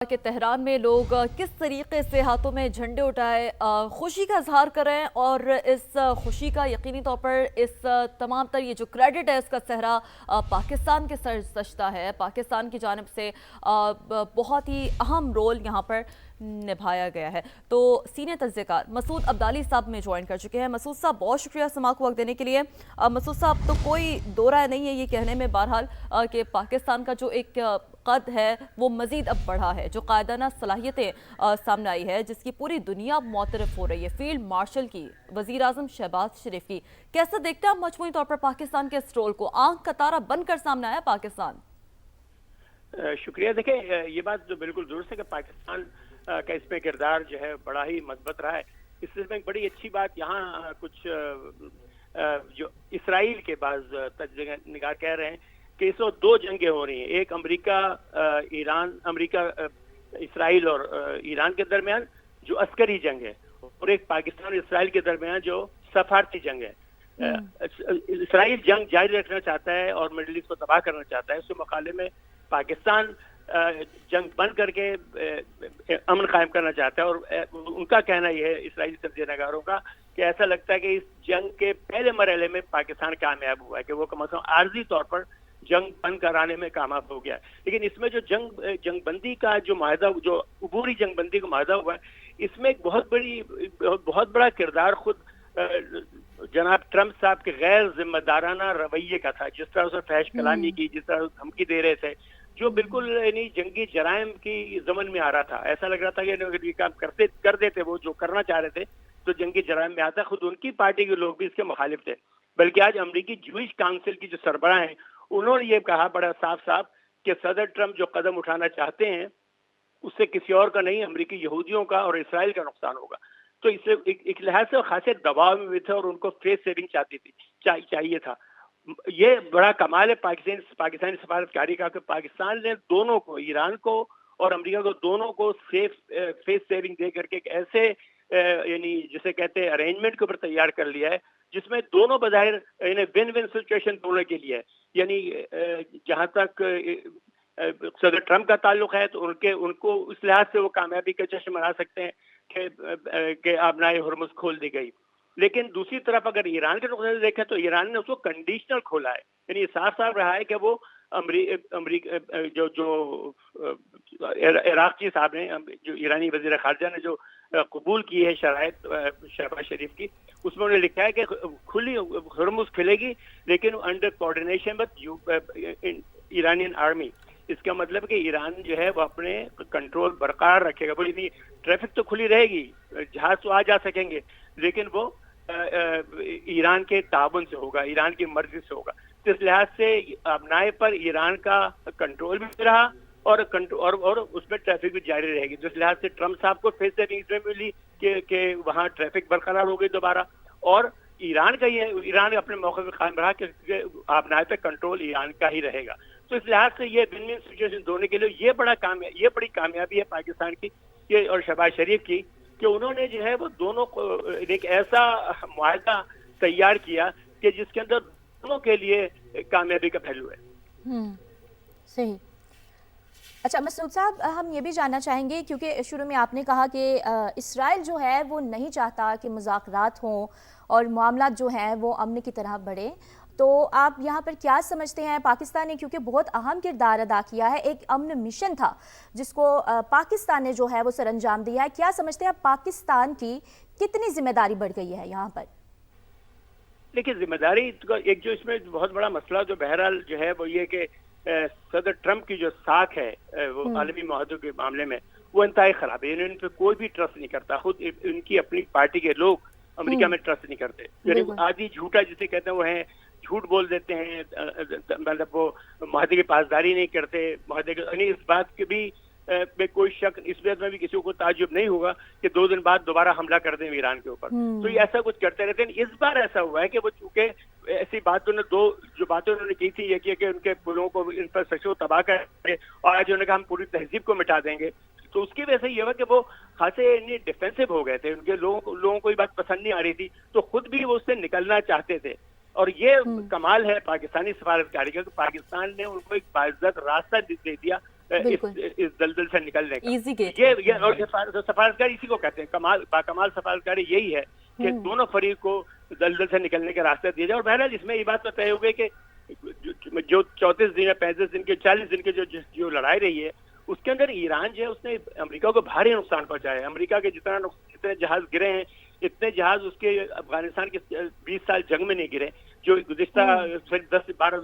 कि तेहरान में लोग किस तरीके से हाथों में झंडे उठाए खुशी का इजहार करें और इस खुशी का यकीनी तौर पर इस तमाम तर ये जो क्रेडिट है इसका सेहरा पाकिस्तान के सर सजता है। पाकिस्तान की जानिब से बहुत ही अहम रोल यहाँ पर निभाया गया है। तो सीनियर तज्ज़ेकार मसूद अब्दाली साहब में ज्वाइन कर चुके हैं। मसूद साहब बहुत शुक्रिया समा को वक्त देने के लिए। मसूद साहब, तो कोई दो राय नहीं है ये कहने में बहरहाल कि पाकिस्तान का जो एक कद है वो मजीद अब बढ़ा है, जो कायदाना सलाहियतें सामने आई है, जिसकी पूरी दुनिया मुतरफ हो रही है। फील्ड मार्शल की, वजीर आजम शहबाज शरीफ की, कैसे देखते हैं आप मजमूई तौर पर पाकिस्तान के इस रोल को? आंख का तारा बनकर सामने आया पाकिस्तान। शुक्रिया। देखिए, ये बात जो बिल्कुल दुरुस्त है कि पाकिस्तान का इसमें किरदार जो है बड़ा ही मजबूत रहा है। इसमें एक बड़ी अच्छी बात यहाँ कुछ जो इसराइल के बाद तज्ज़ेनिगार कह रहे हैं कि इस वक्त दो जंगें हो रही हैं, एक अमेरिका इसराइल और ईरान के दरमियान जो अस्करी जंग है, और एक पाकिस्तान और इसराइल के दरमियान जो सफारती जंग है। इसराइल जंग जारी रखना चाहता है और मिडिल ईस्ट को तबाह करना चाहता है। उसके मुकाबले में पाकिस्तान जंग बंद करके अमन कायम करना चाहता है। और उनका कहना यह है, इसराइली तज्ज़ेनिगारों का, कि ऐसा लगता है कि इस जंग के पहले मरहले में पाकिस्तान कामयाब हुआ है, कि वो कम से कम आर्जी तौर पर जंग बंद कराने में कामयाब हो गया है। लेकिन इसमें जो जंगबंदी का जो माहदा, जो अबूरी जंगबंदी का माहदा हुआ है, इसमें एक बहुत बड़ा किरदार खुद जनाब ट्रंप साहब के गैर जिम्मेदाराना रवैये का था। जिस तरह से फहश कलामी की, जिस तरह धमकी दे रहे थे, जो बिल्कुल यानी जंगी जराइम की जमन में आ रहा था। ऐसा लग रहा था कि अगर ये काम कर देते वो जो करना चाह रहे थे तो जंगी जराइम में आता। खुद उनकी पार्टी के लोग भी इसके मुखालिफ थे। बल्कि आज अमरीकी ज्यूइश काउंसिल की जो सरबराह हैं, उन्होंने ये कहा बड़ा साफ साफ कि सदर ट्रंप जो कदम उठाना चाहते हैं उससे किसी और का नहीं, अमरीकी यहूदियों का और इसराइल का नुकसान होगा। तो इससे एक लिहाज से खासे दबाव में भी थे और उनको फेस सेविंग चाहिए था। ये बड़ा कमाल है पाकिस्तानी सफारतकारी का कि पाकिस्तान ने दोनों को, ईरान को और अमेरिका को, दोनों को फेस सेविंग दे करके एक ऐसे यानी जिसे कहते हैं अरेंजमेंट के ऊपर तैयार कर लिया है जिसमें दोनों बजाहिर विन विन सिचुएशन दोनों के लिए है। यानी जहां तक सदर ट्रंप का ताल्लुक है तो उनको उस लिहाज से वो कामयाबी का जश्न मना सकते हैं कि आबनाए हुर्मुज़ खोल दी गई। लेकिन दूसरी तरफ अगर ईरान के नुकसान से देखें तो ईरान ने उसको कंडीशनल खोला है। यानी साफ साफ रहा है कि वो अमरीका जो इराक़ी साहब ने, जो ईरानी वज़ीर ख़ारिजा ने जो कबूल की है शराइत शहबाज शरीफ की, उसमें उन्होंने लिखा है कि खुली हुर्मुज़ खुलेगी लेकिन under coordination with Iranian army. इसका मतलब कि ईरान जो है वो अपने कंट्रोल बरकरार रखेगा। वो यानी ट्रैफिक तो खुली रहेगी, जहाज तो आ जा सकेंगे, लेकिन वो ईरान के ताबन से होगा, ईरान की मर्जी से होगा। तो इस लिहाज से अपनाए पर ईरान का कंट्रोल भी रहा और उसमें ट्रैफिक भी जारी रहेगी। तो इस लिहाज से ट्रंप साहब को फिर से इसमें मिली कि वहाँ ट्रैफिक बरकरार हो गई दोबारा। और ईरान अपने मौके पर कायम रहा कि अपनाए पर कंट्रोल ईरान का ही रहेगा। तो इस लिहाज से ये विन विन सिचुएशन दोनों के लिए ये बड़ी कामयाबी है पाकिस्तान की और शहबाज शरीफ की, कि उन्होंने जो है वो दोनों को एक ऐसा मुआहदा तैयार किया कि जिसके अंदर दोनों के लिए कामयाबी का पहलू है। सही। अच्छा मसूद साहब, हम ये भी जानना चाहेंगे क्योंकि शुरू में आपने कहा कि इसराइल जो है वो नहीं चाहता कि मुज़ाकरात हों और मामला जो हैं वो अमन की तरह बढ़े, तो आप यहाँ पर क्या समझते हैं? पाकिस्तान ने क्योंकि बहुत अहम किरदार अदा किया है, एक अमन मिशन था जिसको पाकिस्तान ने जो है वो सरअंजाम दिया है। क्या समझते हैं पाकिस्तान की कितनी जिम्मेदारी बढ़ गई है यहाँ पर? देखिए, जिम्मेदारी एक जो इसमें बहुत बड़ा मसला जो बहरहाल जो है वो ये कि सदर ट्रंप की जो साख है वो आलमी माहदे के मामले में वो इंतहाई खराब है। इन पर कोई भी ट्रस्ट नहीं करता। खुद उनकी अपनी पार्टी के लोग अमेरिका में ट्रस्ट नहीं करते। यानी आदि झूठा जिसे कहते हैं वो है, झूठ बोल देते हैं, मतलब वो माहदे की पासदारी नहीं करते। माहदे के इस बात के भी में कोई शक, इस बात में भी किसी को ताज्जुब नहीं होगा कि 2 दिन बाद दोबारा हमला कर दें ईरान के ऊपर। तो ये ऐसा कुछ करते रहते हैं। इस बार ऐसा हुआ है कि वो चूंकि ऐसी बातों ने जो बातें उन्होंने की थी, ये किया कि उनके पुलों को, इंफ्रास्ट्रक्चर को तबाह करेंगे और आज उन्होंने कहा हम पूरी तहजीब को मिटा देंगे। तो उसकी वजह से ये हुआ कि वो खासे डिफेंसिव हो गए थे। उनके लोगों को ये बात पसंद नहीं आ रही थी, तो खुद भी वो उससे निकलना चाहते थे। और ये कमाल है पाकिस्तानी सफारतकारी का, पाकिस्तान ने उनको एक बाइज्जत रास्ता दे दिया इस दलदल से निकलने का। इजी गेट ये और सफारतकारी इसी को कहते हैं, बाकमाल सफारतकारी यही है कि दोनों फरीक को दलदल से निकलने के रास्ते दिए जाए। और बहरहाल इसमें ये बात तो तय हो गई कि जो 34 दिन या 35 दिन के 40 दिन के जो लड़ाई रही है, उसके अंदर ईरान जो है उसने अमेरिका को भारी नुकसान पहुंचाया है। अमेरिका के जितने जहाज गिरे हैं, इतने जहाज उसके अफगानिस्तान के 20 साल जंग में नहीं गिरे, जो गुज़िश्ता 10 से 12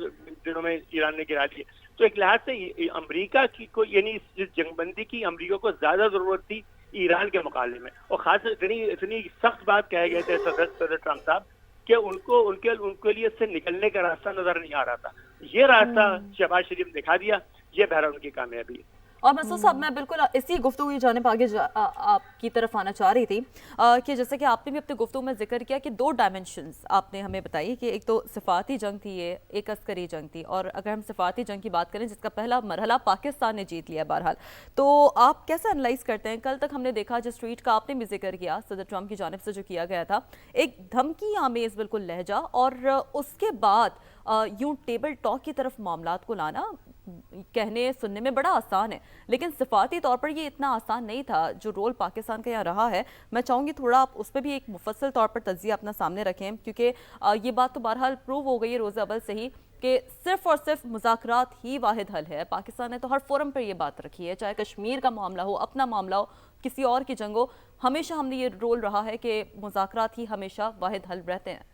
दिनों में ईरान ने गिरा दिए। तो एक लिहाज से अमेरिका की को, यानी इस जंगबंदी की अमेरिका को ज्यादा जरूरत थी ईरान के मुकाबले में। और खास इतनी सख्त बात कहे गए थे सदर ट्रंप साहब कि उनके लिए इससे निकलने का रास्ता नजर नहीं आ रहा था। ये रास्ता शहबाज शरीफ ने दिखा दिया। ये बहरहाल उनकी कामयाबी है। और मसूद साहब, मैं बिल्कुल इसी गुफ्तगू की जानिब आगे आपकी तरफ आना चाह रही थी कि जैसे कि आपने भी अपने गुफ्तगू में जिक्र किया कि 2 डायमेंशंस आपने हमें बताई कि एक तो सिफाती जंग थी, ये एक अस्करी जंग थी। और अगर हम सिफाती जंग की बात करें, जिसका पहला मरहला पाकिस्तान ने जीत लिया बहरहाल, तो आप कैसे एनालाइज करते हैं? कल तक हमने देखा, जिस ट्वीट का आपने भी जिक्र किया सदर ट्रंप की जानिब से जो किया गया था, एक धमकी आमेज बिल्कुल लहजा, और उसके बाद यूं टेबल टॉक की तरफ मामलात को लाना कहने सुनने में बड़ा आसान है, लेकिन सिफाती तौर पर ये इतना आसान नहीं था। जो रोल पाकिस्तान का यहाँ रहा है, मैं चाहूँगी थोड़ा आप उस पर भी एक मुफस्सल तौर पर तज्जिया अपना सामने रखें, क्योंकि ये बात तो बहरहाल प्रूव हो गई है रोज़ अव्वल से ही कि सिर्फ और सिर्फ मुज़ाकरात ही वाहिद हल है। पाकिस्तान ने तो हर फोरम पर यह बात रखी है, चाहे कश्मीर का मामला हो, अपना मामला हो, किसी और की जंग हो, हमेशा हमने ये रोल रहा है कि मुज़ाकरात ही हमेशा वाहिद हल रहते हैं।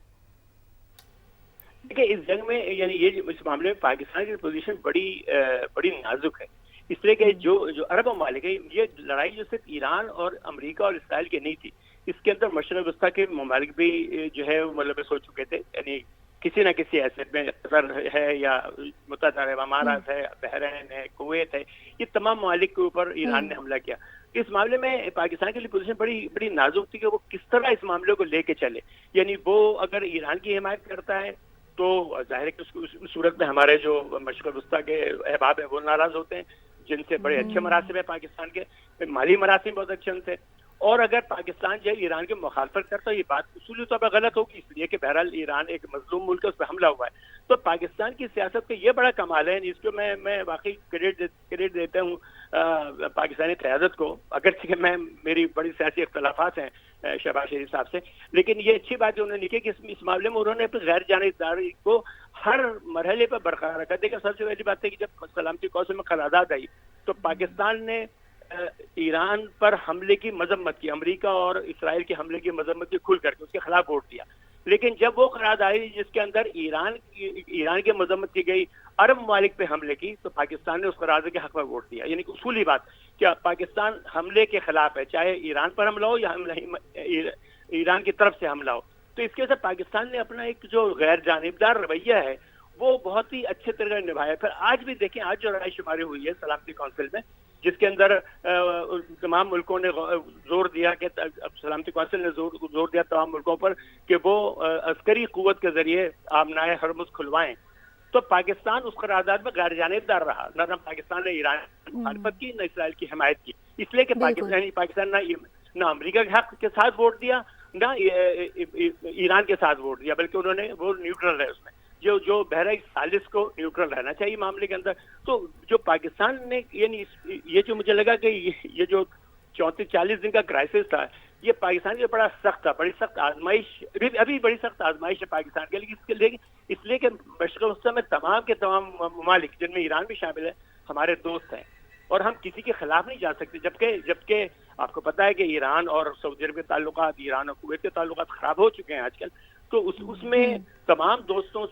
देखिए, इस जंग में यानी इस मामले में पाकिस्तान की पोजीशन बड़ी नाजुक है, इसलिए कि जो अरब ममालिक है, ये लड़ाई जो सिर्फ ईरान और अमेरिका और इसराइल की नहीं थी, इसके अंदर मशरक़ वस्ता के ममालिक भी जो है मतलब सोच चुके थे। यानी किसी न किसी हैसियत में कतर है या मुत्तहदा अरब अमारात है, बहरीन है, कुवैत है, ये तमाम ममालिक के ऊपर ईरान ने हमला किया। इस मामले में पाकिस्तान के लिए पोजीशन बड़ी नाजुक थी कि वो किस तरह इस मामले को लेके चले। यानी वो अगर ईरान की हिमायत करता है तो जाहिर है कि उस सूरत में हमारे जो मशरक़ वस्ता के अहबाब हैं वो नाराज होते हैं, जिनसे बड़े अच्छे मरासिब है पाकिस्तान के, माली मरासिब बहुत अच्छे थे। और अगर पाकिस्तान जो ईरान की मुखालफत करता है, ये बात उसूली तौर पर गलत होगी, इसलिए कि बहरहाल ईरान एक मजलूम मुल्क है, उस पर हमला हुआ है। तो पाकिस्तान की सियासत का ये बड़ा कमाल है, इसको मैं वाकई क्रेडिट देता हूँ पाकिस्तानी क़यादत को। अगरचे कि मेरी बड़ी सियासी इख्तलाफात हैं शहबाज शरीफ साहब से, लेकिन ये अच्छी बात है उन्होंने की कि इस मामले में उन्होंने अपनी गैर जानिबदारी को हर मरहले पर बरकरार रखा। देखिए, सबसे पहली बात है कि जब सलामती कौंसिल में करारदाद आई तो पाकिस्तान ने ईरान पर हमले की मजम्मत की, अमेरिका और इसराइल के हमले की मजम्मत की खुल करके उसके खिलाफ वोट दिया। लेकिन जब वो करारदाद आई जिसके अंदर ईरान की मजम्मत की गई, अरब ममालिक पे हमले की, तो पाकिस्तान ने उस करारदाद के हक में वोट दिया। यानी उसूली बात क्या पाकिस्तान हमले के खिलाफ है, चाहे ईरान पर हमला हो या ईरान की तरफ से हमला हो। तो इसके साथ पाकिस्तान ने अपना एक जो गैर जानिबदार रवैया है वो बहुत ही अच्छे तरह निभाया। फिर आज भी देखें, आज जो रायशुमारी हुई है सलामती कौंसिल में, जिसके अंदर तमाम मुल्कों ने जोर दिया कि सलामती कौंसिल ने जोर दिया तमाम मुल्कों पर कि वो अस्करी कुव्वत के जरिए आमनाए हरमुज खुलवाएं, तो पाकिस्तान उस करारदाद में गैर जानिबदार रहा। न पाकिस्तान ने ईरान की मुखालफत की, न इसराइल की हिमायत की, इसलिए कि पाकिस्तान न अमेरिका के हक के साथ वोट दिया, न ईरान के साथ वोट दिया, बल्कि उन्होंने वो न्यूट्रल रहे। उसमें जो बहरा सालिस को न्यूट्रल रहना चाहिए मामले के अंदर। तो जो पाकिस्तान ने यानी ये जो मुझे लगा कि ये जो 34-40 दिन का क्राइसिस था, ये पाकिस्तान के बड़ा सख्त था, बड़ी सख्त आजमाइश, अभी बड़ी सख्त आजमाइश है पाकिस्तान के लिए। इसलिए कि मशरक़ वस्ता में तमाम के तमाम ममालिक, जिनमें ईरान भी शामिल है, हमारे दोस्त हैं और हम किसी के खिलाफ नहीं जा सकते। जबकि आपको पता है कि ईरान और सऊदी अरब के ताल्लुकात, ईरान और कुवैत के ताल्लुकात खराब हो चुके हैं आजकल। तो उसमें तमाम दोस्तों,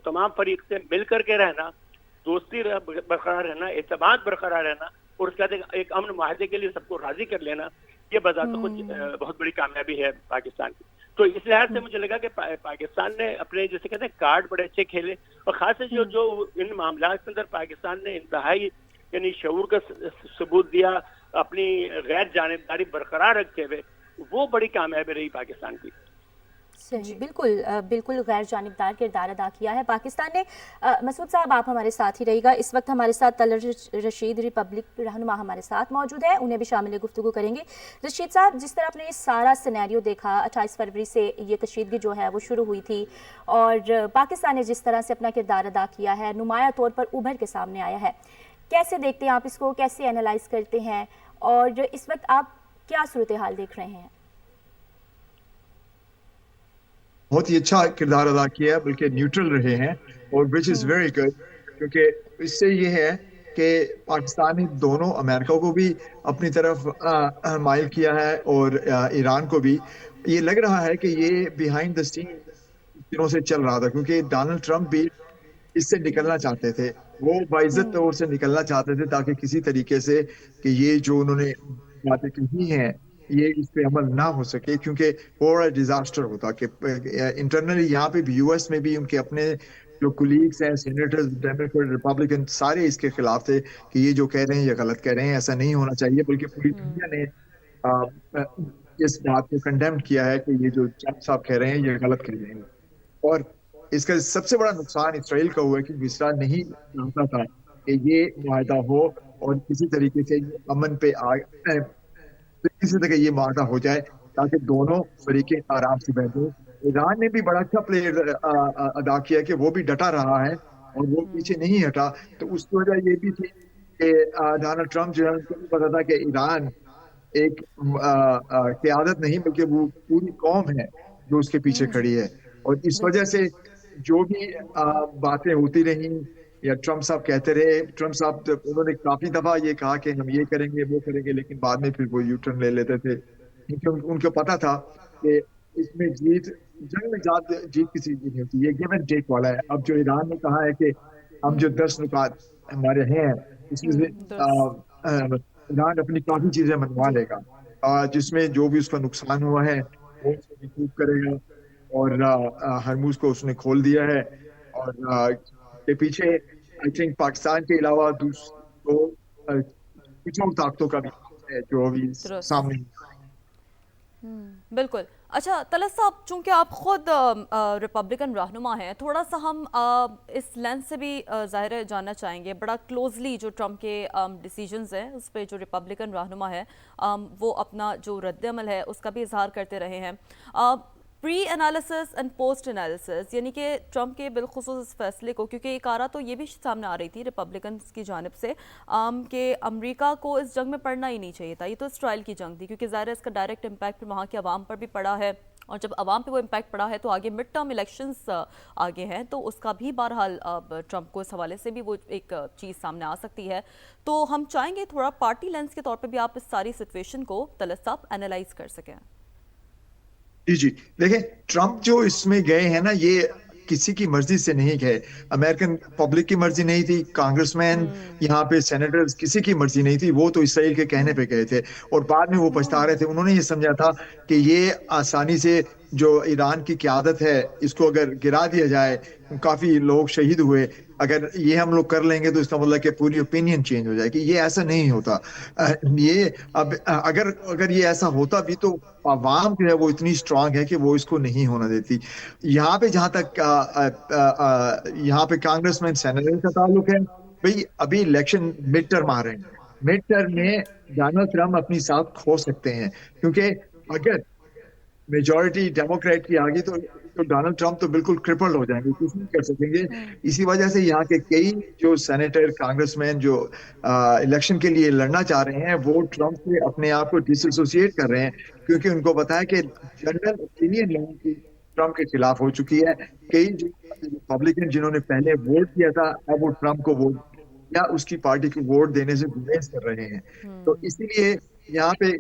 तमाम फरीक से मिल करके रहना, दोस्ती बरकरार रहना, एतमाद बरकरार रहना और उसके बाद एक अमन माहदे के लिए सबको राजी कर लेना, ये बजाते खुद बहुत बड़ी कामयाबी है पाकिस्तान की। तो इस लिहाज से मुझे लगा कि पाकिस्तान ने अपने जैसे कहते हैं कार्ड बड़े अच्छे खेले, और खास जो इन मामला के अंदर पाकिस्तान ने इंतहाई यानी शऊर का सबूत दिया, अपनी गैर जानिबदारी बरकरार रखते हुए, वो बड़ी कामयाबी रही पाकिस्तान की। सही, बिल्कुल गैर जानिबदार किरदार अदा किया है पाकिस्तान ने। मसूद साहब, आप हमारे साथ ही रहिएगा। इस वक्त हमारे साथ तलत रशीद रिपब्लिक रहनुमा हमारे साथ मौजूद है, उन्हें भी शामिल गुफ्तगू करेंगे। रशीद साहब, जिस तरह आपने ये सारा सिनेरियो देखा, 28 फरवरी से ये कशीदगी जो है वो शुरू हुई थी और पाकिस्तान ने जिस तरह से अपना किरदार अदा किया है, नुमाया तौर पर उभर के सामने आया है, कैसे देखते हैं आप इसको, कैसे एनालाइज करते हैं, और इस वक्त आप क्या सूरत हाल देख रहे हैं? बहुत ही अच्छा किरदार अदा किया, बल्कि न्यूट्रल रहे हैं, और विच इज वेरी गुड, क्योंकि इससे ये है कि पाकिस्तान ने दोनों अमेरिका को भी अपनी तरफ माइल किया है, और ईरान को भी। ये लग रहा है कि ये बिहाइंड द सीन दिनों से चल रहा था, क्योंकि डोनाल्ड ट्रंप भी इससे निकलना चाहते थे। वो बाइज्जत तौर से निकलना चाहते थे, ताकि किसी तरीके से कि ये जो उन्होंने बातें कही हैं ये इस पे अमल ना हो सके, क्योंकि बड़ा डिजास्टर होता कि इंटरनली यहाँ पे भी, यूएस में भी उनके अपने जो कुलीग्स हैं, सेनेटर्स, डेमोक्रेट, रिपब्लिकन, सारे इसके खिलाफ थे कि ये जो कह रहे हैं ये गलत कह रहे हैं, ऐसा नहीं होना चाहिए। बल्कि पूरी दुनिया ने आ, इस बात को कंडेम किया है कि ये जो ट्रंप साहब कह रहे हैं ये गलत कह रहे हैं। और इसका सबसे बड़ा नुकसान इसराइल का हुआ है, कि इसराइल नहीं चाहता था कि ये माहदा हो, और किसी तरीके से अमन पे किसी तरह ये माहदा हो जाए, ताकि दोनों फरीकें आराम से बैठे। ईरान ने भी बड़ा अच्छा प्लेयर अदा किया, कि वो भी डटा रहा है और वो पीछे नहीं हटा। तो उसकी वजह ये भी थी कि डोनाल्ड ट्रंप जो है, उनको भी पता था कि ईरान एक क़यादत नहीं, बल्कि वो पूरी कौम है जो उसके पीछे खड़ी है। और इस वजह से जो भी बातें होती रही, या ट्रंप साहब कहते रहे, ट्रंप साहब उन्होंने काफी दफा ये कहा कि हम ये करेंगे वो करेंगे, लेकिन बाद में फिर वो यू टर्न ले लेते थे, क्योंकि उनको पता था कि इसमें जंग में जीत किसी की नहीं होती, ये गिव एंड टेक वाला है। अब जो ईरान ने कहा है कि हम जो 10 नुकात हमारे हैं, इसमें से ईरान अपनी काफी चीजें मनवा लेगा, जिसमें जो भी उसका नुकसान हुआ है वो रिकूप करेगा। और हरमुज को उसने खोल दिया है, और के पीछे आई थिंक पाकिस्तान के अलावा दूसरों कुछ और ताकतों का भी है जो अभी सामने। बिल्कुल। अच्छा तलत साहब, चूंकि आप खुद रिपब्लिकन रहनुमा हैं, थोड़ा सा हम इस लेंस से भी ज़ाहिर है जानना चाहेंगे, बड़ा क्लोजली जो ट्रंप के डिसीजंस हैं उस पर जो रिपब्लिकन रहनुमा है वो अपना जो रद्द-ए-अमल है उसका भी इजहार करते रहे हैं। Pre analysis and post analysis, यानी कि ट्रंप के बिलखुसूस इस फैसले को, क्योंकि एक आरा तो ये भी सामने आ रही थी रिपब्लिकन की जानिब से कि अमेरिका को इस जंग में पड़ना ही नहीं चाहिए था, ये तो इसराइल की जंग थी, क्योंकि ज़ाहिर है इसका डायरेक्ट इम्पैक्ट वहाँ के अवाम पर भी पड़ा है, और जब अवाम पे वो इम्पैक्ट पड़ा है तो आगे मिड टर्म इलेक्शंस आगे हैं, तो उसका भी बहरहाल ट्रंप को इस हवाले से भी वो एक चीज़ सामने आ सकती है। तो हम चाहेंगे थोड़ा पार्टी लेंस के तौर पर भी आप इस सारी सिचुएशन को तलत साहब एनालाइज कर सकें। जी जी, देखें, ट्रंप जो इसमें गए हैं ना, ये किसी की मर्जी से नहीं गए। अमेरिकन पब्लिक की मर्जी नहीं थी, कांग्रेसमैन, यहाँ पे सेनेटर्स, किसी की मर्जी नहीं थी। वो तो इसराइल के कहने पे गए थे, और बाद में वो पछता रहे थे। उन्होंने ये समझा था कि ये आसानी से जो ईरान की क़यादत है इसको अगर गिरा दिया जाए, काफी लोग शहीद हुए, अगर ये हम लोग कर लेंगे तो इसका मतलब कि पूरी ओपिनियन चेंज हो जाएगी। ये ऐसा नहीं होता। ये अब अगर ये ऐसा होता भी तो आवाम जो है वो इतनी स्ट्रांग है कि वो इसको नहीं होना देती। यहाँ पे जहां तक यहाँ पे कांग्रेसमैन सेनेटर का ताल्लुक है, भाई अभी इलेक्शन मिड टर्म आ रहे हैं, मिड टर्म में डोनाल्ड ट्रंप अपनी साथ खो सकते हैं, क्योंकि अगर मेजॉरिटी डेमोक्रेट की आ गई तो डोनाल्ड ट्रंप तो बिल्कुल क्रिपल्ड हो जाएंगे, कुछ नहीं कर सकेंगे। इसी वजह से यहाँ के कई जो सेनेटर, कांग्रेसमैन जो इलेक्शन के लिए लड़ना चाह रहे हैं, वो ट्रंप से अपने आप को डिसएसोसिएट कर रहे हैं, क्योंकि उनको पता है कि जनरल ओपिनियन लोगों की ट्रंप के खिलाफ हो चुकी है। कई रिपब्लिकन जिन्होंने पहले वोट किया था, अब वो ट्रंप को वोट या उसकी पार्टी को वोट देने से गुरेज कर रहे हैं। तो इसीलिए यहाँ पे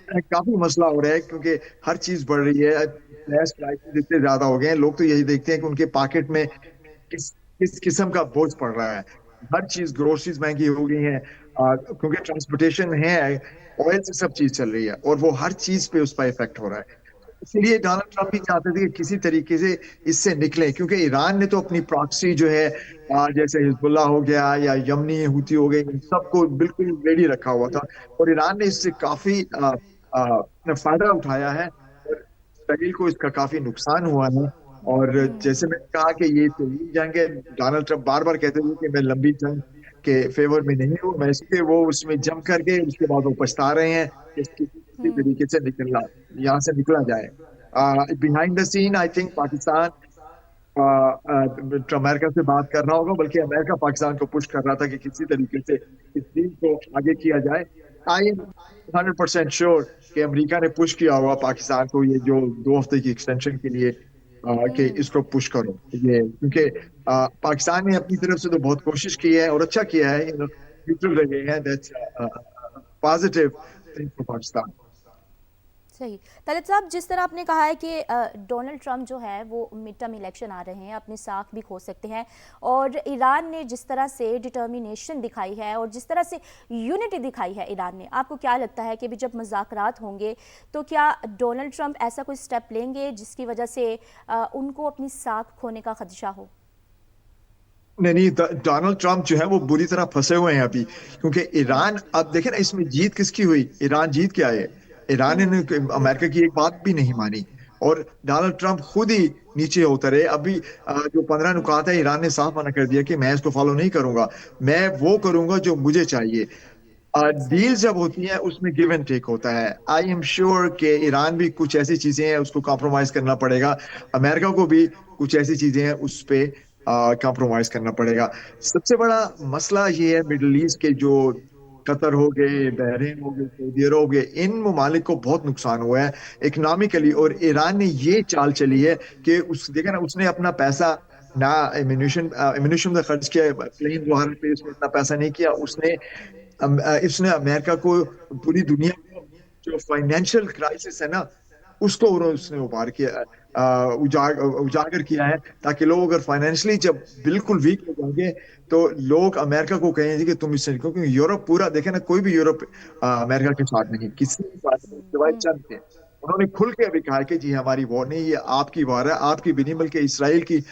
काफी मसला हो रहा है, क्योंकि हर चीज बढ़ रही है, गैस प्राइसेस इतने ज्यादा हो गए हैं, लोग तो यही देखते हैं कि उनके पॉकेट में किस किस किस्म का बोझ पड़ रहा है। हर चीज, ग्रोसरीज महंगी हो गई हैं, क्योंकि ट्रांसपोर्टेशन है, ऑयल से सब चीज चल रही है, और वो हर चीज पे उस पर इफेक्ट हो रहा है। इसलिए डोनाल्ड ट्रंप भी चाहते थे कि किसी तरीके से इससे निकले, क्योंकि ईरान ने तो अपनी प्रॉक्सी जो है, जैसे हिजबुल्लाह हो गया या यमनी हूती हो गए, इन सबको बिल्कुल रेडी रखा हुआ था, और ईरान ने इससे काफी फायदा उठाया है, और इसराइल को इसका काफी नुकसान हुआ है। और जैसे मैंने कहा कि ये तो जंग है, डोनाल्ड ट्रंप बार बार कहते थे कि मैं लंबी जंग के फेवर में नहीं हूँ, मैं इसलिए वो उसमें जम करके उसके बाद वो पछता रहे हैं कि किसी तरीके से यहाँ से निकला जाए। Behind the scene I think Pakistan America से बात कर रहा होगा, बल्कि अमेरिका पाकिस्तान को पुश कर रहा था कि किसी तरीके से इस डील को आगे किया जाए। आई एम 100% श्योर कि अमेरिका ने पुश किया होगा पाकिस्तान को ये जो 2 हफ्ते की एक्सटेंशन के लिए, कि इसको पुश करो ये, क्योंकि पाकिस्तान ने अपनी तरफ से तो बहुत कोशिश की है और अच्छा किया है, न्यूट्रल रहे हैं, that's positive thing for Pakistan. सही। तलत साहब, जिस तरह आपने कहा है कि डोनाल्ड ट्रंप जो है वो मिड टर्म इलेक्शन आ रहे हैं, अपनी साख भी खो सकते हैं, और ईरान ने जिस तरह से डिटर्मिनेशन दिखाई है और जिस तरह से यूनिटी दिखाई है ईरान ने, आपको क्या लगता है कि भी जब मुज़ाकरात होंगे तो क्या डोनाल्ड ट्रंप ऐसा कोई स्टेप लेंगे जिसकी वजह से उनको अपनी साख खोने का खदशा हो? नहीं, डोनाल्ड ट्रंप जो है वो बुरी तरह फंसे हुए हैं अभी, क्योंकि ईरान, अब देखें ना, इसमें जीत किसकी हुई? ईरान जीत के आए। ईरान ने अमेरिका की एक बात भी नहीं मानी, और डोनाल्ड ट्रंप खुद ही नीचे उतरे। अभी जो 15 नुकात है, ईरान ने साफ मना कर दिया कि मैं इसको फॉलो नहीं करूंगा, मैं वो करूंगा जो मुझे चाहिए। सही। डील जब होती है उसमें गिव एंड टेक होता है। आई एम श्योर कि ईरान भी कुछ ऐसी चीजें हैं उसको कॉम्प्रोमाइज करना पड़ेगा, अमेरिका को भी कुछ ऐसी चीजें हैं उस पे कॉम्प्रोमाइज करना पड़ेगा। सबसे बड़ा मसला ये है मिडल ईस्ट के, जो कतर हो गए, बहरीन हो गए, सऊदी अरब हो गए, इन ममालिक को बहुत नुकसान हुआ है इकोनॉमिकली, और ईरान ने ये चाल चली है कि उस देखा ना, उसने अपना पैसा ना एम्यूनिशन में खर्च किया, प्लेन वगैरह पे उसने इतना पैसा नहीं किया। इसने अमेरिका को, पूरी दुनिया को जो फाइनेंशियल क्राइसिस है ना, उसको उसने उभार किया, उजागर किया है, ताकि लोग अगर फाइनेंशियली जब बिल्कुल वीक हो जाएंगे तो लोग अमेरिका को कहेंगे कि तुम इससे, क्योंकि यूरोप पूरा देखे ना, कोई भी यूरोप अमेरिका के साथ नहीं, किसी के साथ नहीं, सिवाय चंद के। उन्होंने खुल के अभी कहा कि जी हमारी वॉर नहीं, ये आपकी वॉर है, आपकी भी नहीं बल्कि इसराइल की।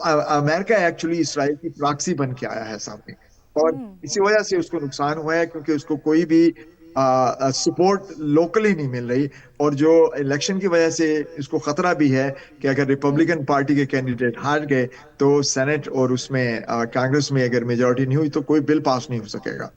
अमेरिका एक्चुअली इसराइल की प्रॉक्सी बन के आया है सामने, और इसी वजह से उसको नुकसान हुआ है, क्योंकि उसको कोई भी सपोर्ट लोकली नहीं मिल रही। और जो इलेक्शन की वजह से इसको खतरा भी है कि अगर रिपब्लिकन पार्टी के कैंडिडेट हार गए तो सेनेट और उसमें कांग्रेस में अगर मेजोरिटी नहीं हुई तो कोई बिल पास नहीं हो सकेगा।